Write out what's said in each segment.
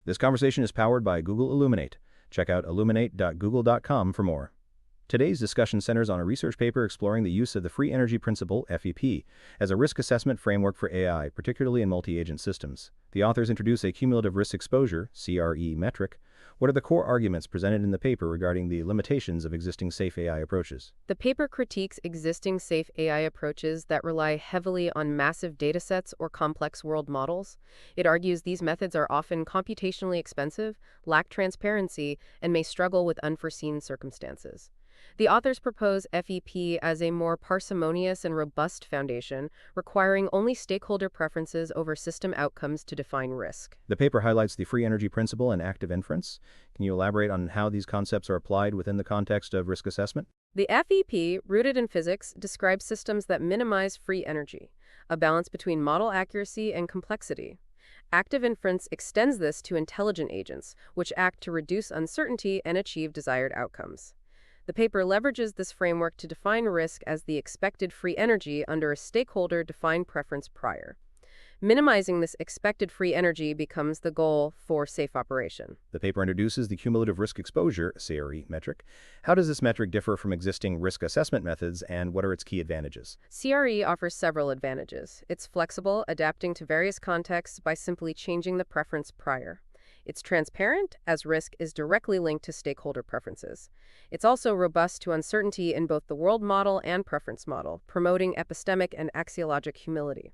This conversation is powered by Google Illuminate. Check out illuminate.google.com for more. Today's discussion centers on a research paper exploring the use of the free energy principle, FEP, as a risk assessment framework for AI, particularly in multi-agent systems. The authors introduce a cumulative risk exposure, CRE, metric. What are the core arguments presented in the paper regarding the limitations of existing safe AI approaches? The paper critiques existing safe AI approaches that rely heavily on massive datasets or complex world models. It argues these methods are often computationally expensive, lack transparency, and may struggle with unforeseen circumstances. The authors propose FEP as a more parsimonious and robust foundation, requiring only stakeholder preferences over system outcomes to define risk. The paper highlights the free energy principle and active inference. Can you elaborate on how these concepts are applied within the context of risk assessment? The FEP, rooted in physics, describes systems that minimize free energy, a balance between model accuracy and complexity. Active inference extends this to intelligent agents, which act to reduce uncertainty and achieve desired outcomes. The paper leverages this framework to define risk as the expected free energy under a stakeholder-defined preference prior. Minimizing this expected free energy becomes the goal for safe operation. The paper introduces the cumulative risk exposure, CRE, metric. How does this metric differ from existing risk assessment methods, and what are its key advantages? CRE offers several advantages. It's flexible, adapting to various contexts by simply changing the preference prior. It's transparent, as risk is directly linked to stakeholder preferences. It's also robust to uncertainty in both the world model and preference model, promoting epistemic and axiologic humility.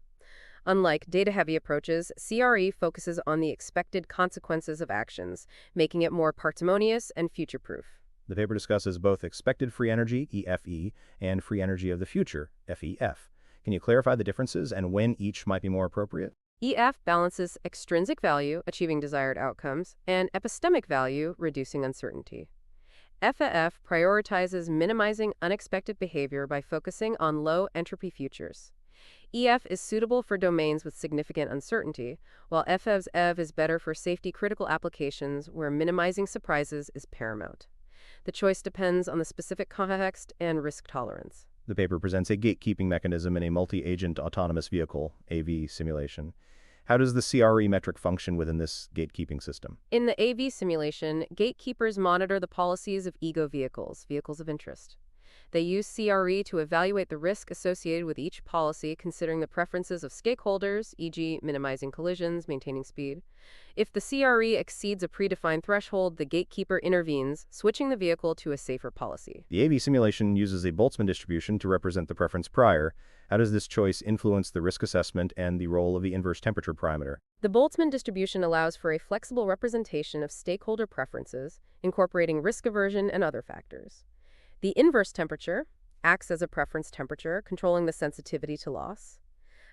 Unlike data-heavy approaches, CRE focuses on the expected consequences of actions, making it more parsimonious and future-proof. The paper discusses both expected free energy, EFE, and free energy of the future, FEF. Can you clarify the differences and when each might be more appropriate? EF balances extrinsic value, achieving desired outcomes, and epistemic value, reducing uncertainty. FEF prioritizes minimizing unexpected behavior by focusing on low-entropy futures. EF is suitable for domains with significant uncertainty, while FEV is better for safety-critical applications where minimizing surprises is paramount. The choice depends on the specific context and risk tolerance. The paper presents a gatekeeping mechanism in a multi-agent autonomous vehicle, AV, simulation. How does the CRE metric function within this gatekeeping system? In the AV simulation, gatekeepers monitor the policies of ego vehicles, vehicles of interest. They use CRE to evaluate the risk associated with each policy, considering the preferences of stakeholders, e.g., minimizing collisions, maintaining speed. If the CRE exceeds a predefined threshold, the gatekeeper intervenes, switching the vehicle to a safer policy. The AV simulation uses a Boltzmann distribution to represent the preference prior. How does this choice influence the risk assessment and the role of the inverse temperature parameter? The Boltzmann distribution allows for a flexible representation of stakeholder preferences, incorporating risk aversion and other factors. The inverse temperature acts as a preference temperature, controlling the sensitivity to loss.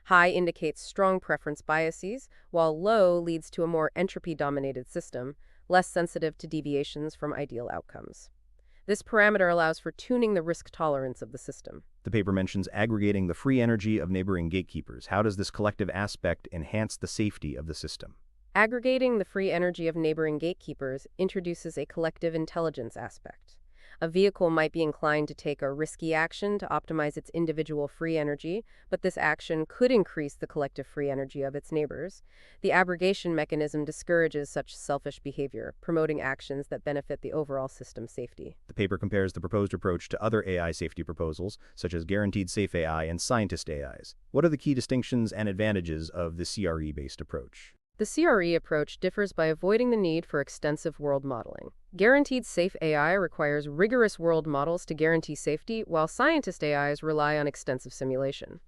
High indicates strong preference biases, while low leads to a more entropy-dominated system, less sensitive to deviations from ideal outcomes. This parameter allows for tuning the risk tolerance of the system. The paper mentions aggregating the free energy of neighboring gatekeepers. How does this collective aspect enhance the safety of the system? Aggregating the free energy of neighboring gatekeepers introduces a collective intelligence aspect. A vehicle might be inclined to take a risky action to optimize its individual free energy, but this action could increase the collective free energy of its neighbors. The aggregation mechanism discourages such selfish behavior, promoting actions that benefit the overall system safety. The paper compares the proposed approach to other AI safety proposals, such as guaranteed safe AI and scientist AIs. What are the key distinctions and advantages of the CRE-based approach? The CRE approach differs by avoiding the need for extensive world modeling. Guaranteed safe AI requires rigorous world models to guarantee safety, while scientist AIs rely on extensive simulation.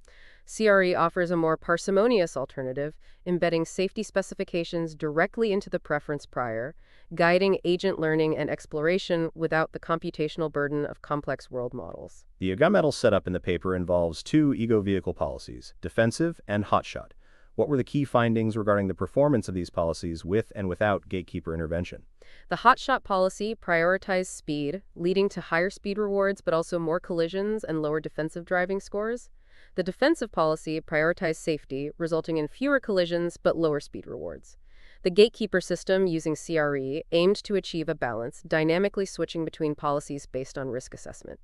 CRE offers a more parsimonious alternative, embedding safety specifications directly into the preference prior, guiding agent learning and exploration without the computational burden of complex world models. The gunmetal setup in the paper involves two ego vehicle policies, defensive and hotshot. What were the key findings regarding the performance of these policies with and without gatekeeper intervention? The hotshot policy prioritized speed, leading to higher speed rewards but also more collisions and lower defensive driving scores. The defensive policy prioritized safety, resulting in fewer collisions but lower speed rewards. The gatekeeper system, using CRE, aimed to achieve a balance, dynamically switching between policies based on risk assessment.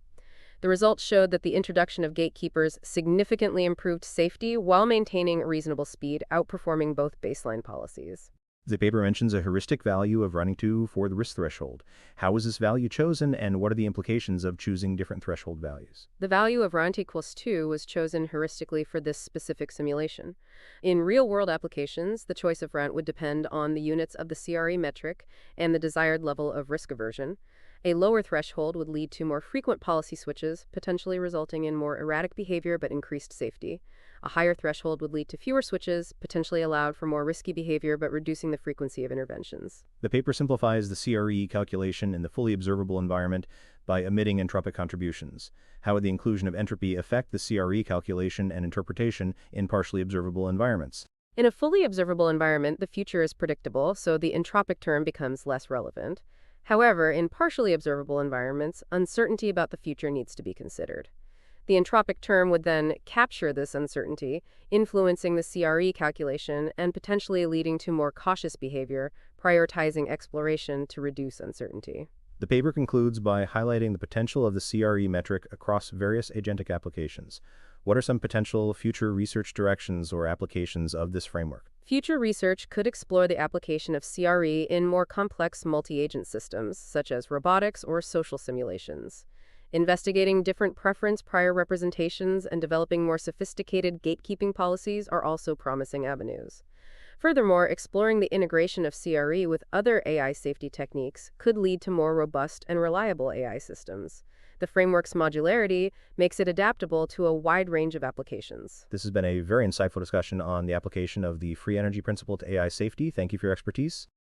The results showed that the introduction of gatekeepers significantly improved safety while maintaining reasonable speed, outperforming both baseline policies. The paper mentions a heuristic value of running to for the risk threshold. How was this value chosen, and what are the implications of choosing different threshold values? The value of runt equals 2 was chosen heuristically for this specific simulation. In real-world applications, the choice of runt would depend on the units of the CRE metric and the desired level of risk aversion. A lower threshold would lead to more frequent policy switches, potentially resulting in more erratic behavior but increased safety. A higher threshold would lead to fewer switches, potentially allowed for more risky behavior but reducing the frequency of interventions. The paper simplifies the CRE calculation in the fully observable environment by omitting entropic contributions. How would the inclusion of entropy affect the CRE calculation and interpretation in partially observable environments? In a fully observable environment, the future is predictable, so the entropic term becomes less relevant. However, in partially observable environments, uncertainty about the future needs to be considered. The entropic term would then capture this uncertainty, influencing the CRE calculation and potentially leading to more cautious behavior, prioritizing exploration to reduce uncertainty. The paper concludes by highlighting the potential of the CRE metric across various agentic applications. What are some potential future research directions or applications of this framework? Future research could explore the application of CRE in more complex multi-agent systems, such as robotics or social simulations. Investigating different preference prior representations and developing more sophisticated gatekeeping policies are also promising avenues. Furthermore, exploring the integration of CRE with other AI safety techniques could lead to more robust and reliable AI systems. The framework's modularity makes it adaptable to a wide range of applications. This has been a very insightful discussion on the application of the free energy principle to AI safety. Thank you for your expertise.